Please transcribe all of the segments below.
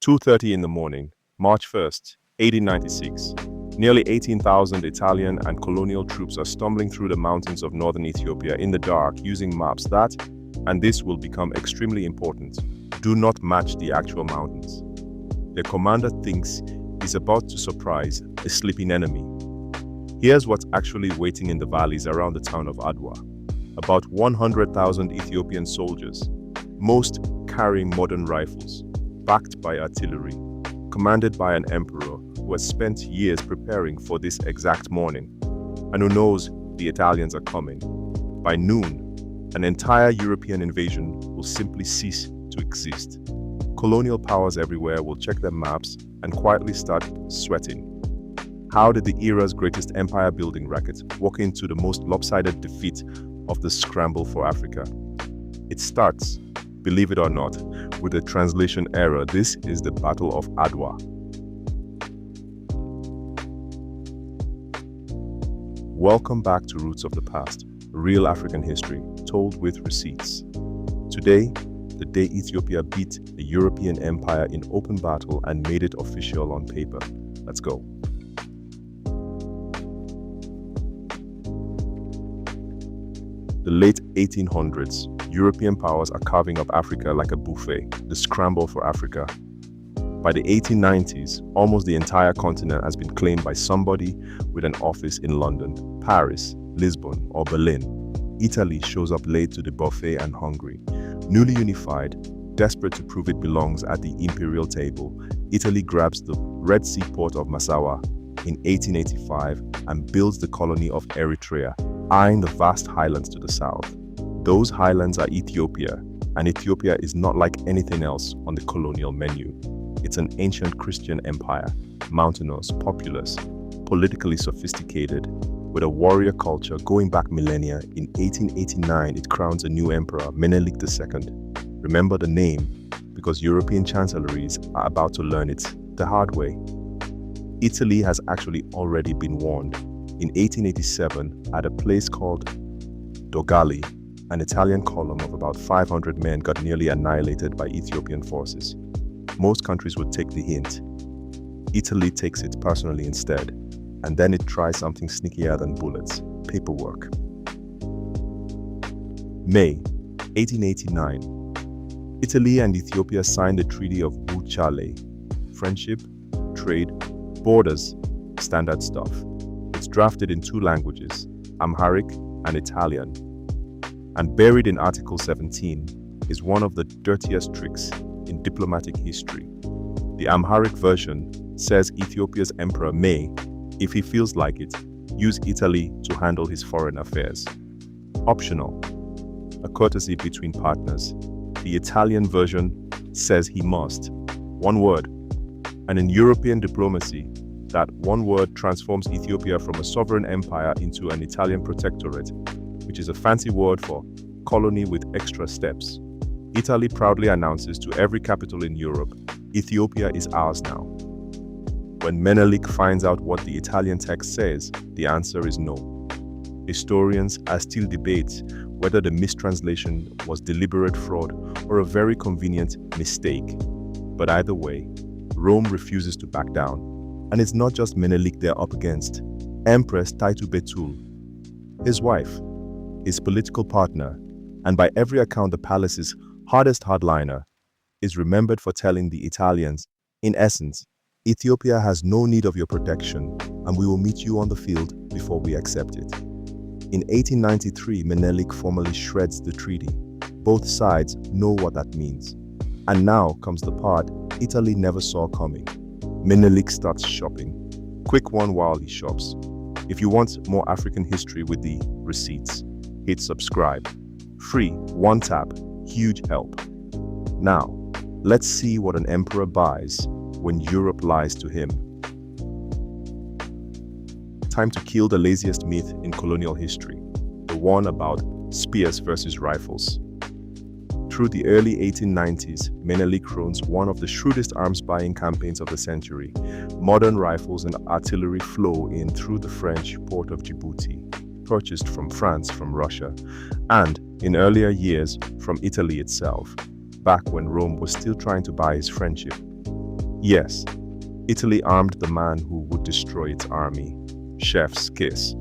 2:30 in the morning, March 1st, 1896. Nearly 18,000 Italian and colonial troops are stumbling through the mountains of northern Ethiopia in the dark using maps that, and this will become extremely important, do not match the actual mountains. Their commander thinks he's about to surprise a sleeping enemy. Here's what's actually waiting in the valleys around the town of Adwa. About 100,000 Ethiopian soldiers, most carrying modern rifles, backed by artillery, commanded by an emperor who has spent years preparing for this exact morning, and who knows the Italians are coming. By noon, an entire European invasion will simply cease to exist. Colonial powers everywhere will check their maps and quietly start sweating. How did the era's greatest empire-building racket walk into the most lopsided defeat of the scramble for Africa? It starts, believe it or not, with a translation error. This is the Battle of Adwa. Welcome back to Roots of the Past, real African history told with receipts. Today, the day Ethiopia beat a European empire in open battle and made it official on paper. Let's go. The late 1800s, European powers are carving up Africa like a buffet, the scramble for Africa. By the 1890s, almost the entire continent has been claimed by somebody with an office in London, Paris, Lisbon, or Berlin. Italy shows up late to the buffet and hungry. Newly unified, desperate to prove it belongs at the imperial table, Italy grabs the Red Sea port of Massawa in 1885 and builds the colony of Eritrea, eyeing the vast highlands to the south. Those highlands are Ethiopia, and Ethiopia is not like anything else on the colonial menu. It's an ancient Christian empire, mountainous, populous, politically sophisticated, with a warrior culture going back millennia. In 1889, it crowns a new emperor, Menelik II. Remember the name, because European chancelleries are about to learn it the hard way. Italy has actually already been warned. In 1887, at a place called Dogali, an Italian column of about 500 men got nearly annihilated by Ethiopian forces. Most countries would take the hint. Italy takes it personally instead, and then it tries something sneakier than bullets: paperwork. May 1889. Italy and Ethiopia signed the Treaty of Wuchale. Friendship, trade, borders, standard stuff. It's drafted in two languages, Amharic and Italian. And buried in Article 17 is one of the dirtiest tricks in diplomatic history. The Amharic version says Ethiopia's emperor may, if he feels like it, use Italy to handle his foreign affairs. Optional, a courtesy between partners. The Italian version says he must. One word. And in European diplomacy, that one word transforms Ethiopia from a sovereign empire into an Italian protectorate, which is a fancy word for colony with extra steps. Italy proudly announces to every capital in Europe, Ethiopia is ours now. When Menelik finds out what the Italian text says, the answer is no. Historians are still debating whether the mistranslation was deliberate fraud or a very convenient mistake. But either way, Rome refuses to back down. And it's not just Menelik they're up against. Empress Taytu Betul, his wife, his political partner, and by every account the palace's hardest hardliner, is remembered for telling the Italians, in essence, Ethiopia has no need of your protection, and we will meet you on the field before we accept it. In 1893, Menelik formally shreds the treaty. Both sides know what that means. And now comes the part Italy never saw coming. Menelik starts shopping. Quick one while he shops. If you want more African history with the receipts, hit subscribe. Free, one tap, huge help. Now, let's see what an emperor buys when Europe lies to him. Time to kill the laziest myth in colonial history, the one about spears versus rifles. Through the early 1890s, Menelik runs one of the shrewdest arms buying campaigns of the century. Modern rifles and artillery flow in through the French port of Djibouti, purchased from France from Russia, and in earlier years from Italy itself, back when Rome was still trying to buy his friendship. Yes, Italy armed the man who would destroy its army, chef's kiss.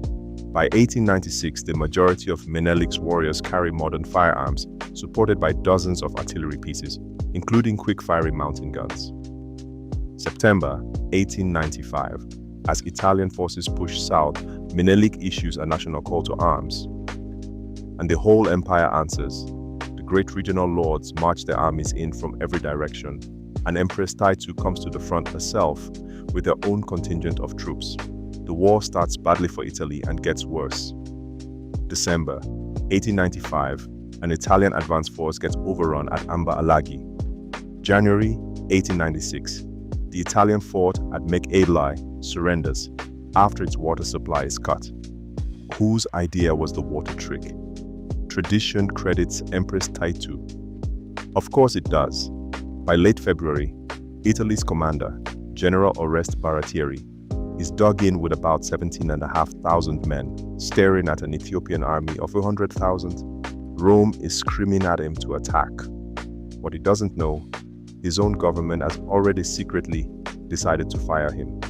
By 1896, the majority of Menelik's warriors carry modern firearms, supported by dozens of artillery pieces, including quick-firing mountain guns. September 1895, as Italian forces push south, Menelik issues a national call to arms, and the whole empire answers. The great regional lords march their armies in from every direction, and Empress Taytu comes to the front herself with her own contingent of troops. The war starts badly for Italy and gets worse. December 1895, an Italian advance force gets overrun at Amba Alagi. January 1896, the Italian fort at Menelik surrenders after its water supply is cut. Whose idea was the water trick? Tradition credits Empress Taytu. Of course it does. By late February, Italy's commander, General Oreste Baratieri, is dug in with about 17,500 men, staring at an Ethiopian army of 100,000. Rome is screaming at him to attack. What he doesn't know, his own government has already secretly decided to fire him.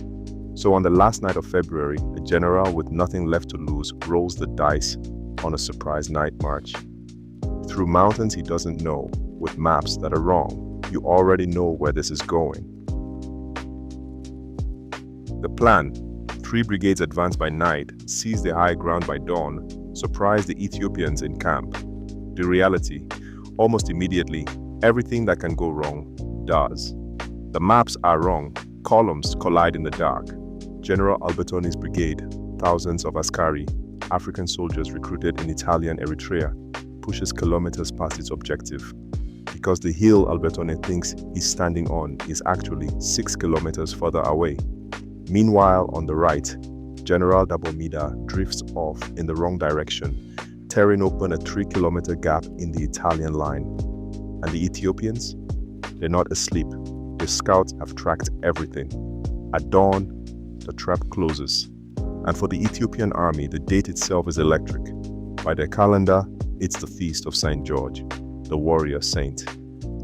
So on the last night of February, a general with nothing left to lose rolls the dice on a surprise night march. Through mountains he doesn't know, with maps that are wrong. You already know where this is going. The plan: 3 brigades advance by night, seize the high ground by dawn, surprise the Ethiopians in camp. The reality: almost immediately, everything that can go wrong does. The maps are wrong, columns collide in the dark. General Albertoni's brigade, thousands of Askari, African soldiers recruited in Italian Eritrea, pushes kilometers past its objective, because the hill Albertone thinks he's standing on is actually 6 kilometers further away. Meanwhile, on the right, General Dabomida drifts off in the wrong direction, tearing open a 3-kilometer gap in the Italian line. And the Ethiopians? They're not asleep. The scouts have tracked everything. At dawn, the trap closes. And for the Ethiopian army, the date itself is electric. By their calendar, it's the feast of Saint George, the warrior saint.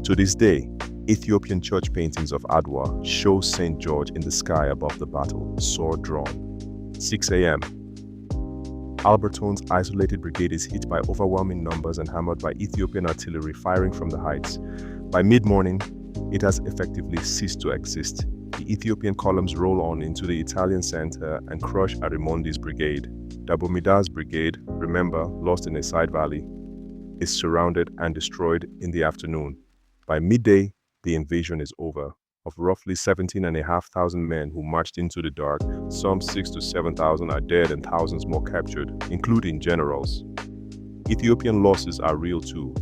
To this day, Ethiopian church paintings of Adwa show Saint George in the sky above the battle, sword drawn. 6 a.m. Albertone's isolated brigade is hit by overwhelming numbers and hammered by Ethiopian artillery firing from the heights. By mid-morning, it has effectively ceased to exist. The Ethiopian columns roll on into the Italian center and crush Arimondi's brigade. Dabomida's brigade, remember, lost in a side valley, is surrounded and destroyed in the afternoon. By midday, the invasion is over. Of roughly 17,500 men who marched into the dark, some 6,000 to 7,000 are dead and thousands more captured, including generals. Ethiopian losses are real too.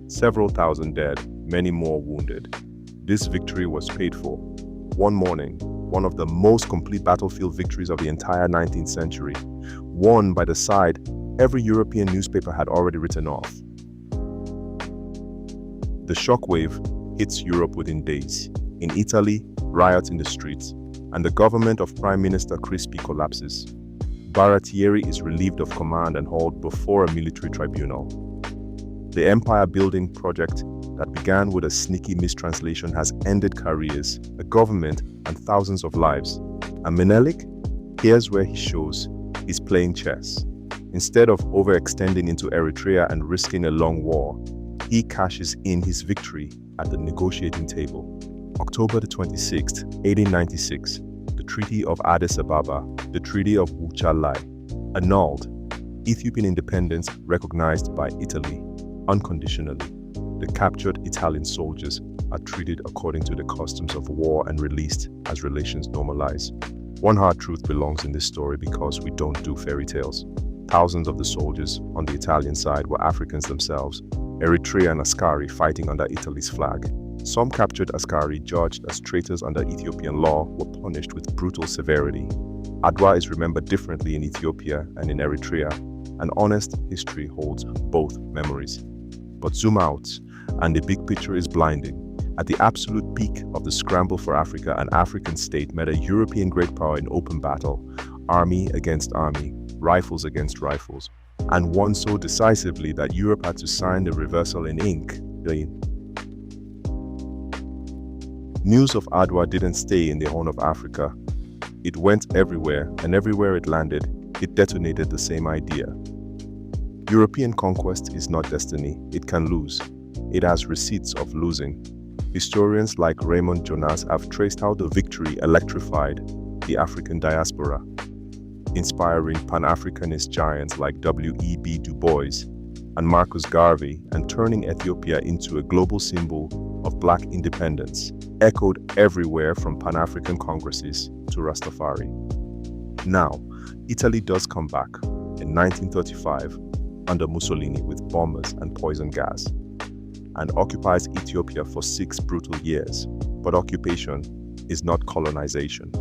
Several thousand dead, many more wounded. This victory was paid for. One morning, one of the most complete battlefield victories of the entire 19th century, won by the side every European newspaper had already written off. The shockwave hits Europe within days. In Italy, riots in the streets, and the government of Prime Minister Crispi collapses. Baratieri is relieved of command and hauled before a military tribunal. The empire-building project that began with a sneaky mistranslation has ended careers, a government, and thousands of lives. And Menelik? Here's where he shows he's playing chess. Instead of overextending into Eritrea and risking a long war, he cashes in his victory at the negotiating table. October the 26th, 1896, the Treaty of Addis Ababa, the Treaty of Wuchale, annulled. Ethiopian independence recognized by Italy unconditionally. The captured Italian soldiers are treated according to the customs of war and released as relations normalize. One hard truth belongs in this story because we don't do fairy tales. Thousands of the soldiers on the Italian side were Africans themselves, Eritrean Askari fighting under Italy's flag. Some captured Askari, judged as traitors under Ethiopian law, were punished with brutal severity. Adwa is remembered differently in Ethiopia and in Eritrea. An honest history holds both memories. But zoom out, and the big picture is blinding. At the absolute peak of the scramble for Africa, an African state met a European great power in open battle, army against army, rifles against rifles, and won so decisively that Europe had to sign the reversal in ink. News of Adwa didn't stay in the Horn of Africa. It went everywhere, and everywhere it landed, it detonated the same idea. European conquest is not destiny. It can lose. It has receipts of losing. Historians like Raymond Jonas have traced how the victory electrified the African diaspora, inspiring Pan-Africanist giants like W.E.B. Du Bois and Marcus Garvey, and turning Ethiopia into a global symbol of Black independence, echoed everywhere from Pan-African congresses to Rastafari. Now, Italy does come back in 1935 under Mussolini with bombers and poison gas, and occupies Ethiopia for 6 brutal years. But occupation is not colonization.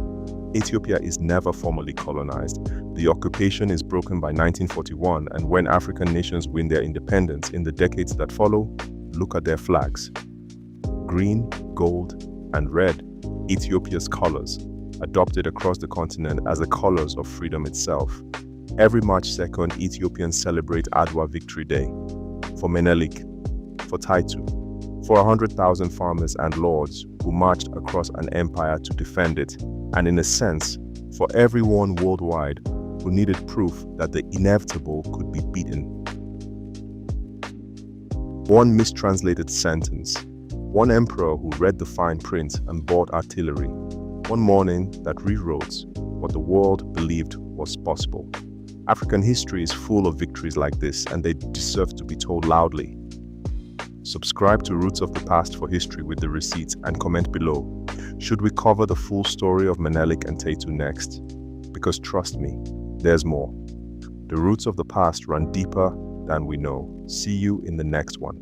Ethiopia is never formally colonized. The occupation is broken by 1941, and when African nations win their independence in the decades that follow, look at their flags. Green, gold, and red, Ethiopia's colors, adopted across the continent as the colors of freedom itself. Every March 2nd, Ethiopians celebrate Adwa Victory Day. For Menelik, for Taytu, for 100,000 farmers and lords who marched across an empire to defend it, and in a sense, for everyone worldwide who needed proof that the inevitable could be beaten. One mistranslated sentence, one emperor who read the fine print and bought artillery, one morning that rewrote what the world believed was possible. African history is full of victories like this, and they deserve to be told loudly. Subscribe to Roots of the Past for history with the receipts and comment below. Should we cover the full story of Menelik and Taytu next? Because trust me, there's more. The roots of the past run deeper than we know. See you in the next one.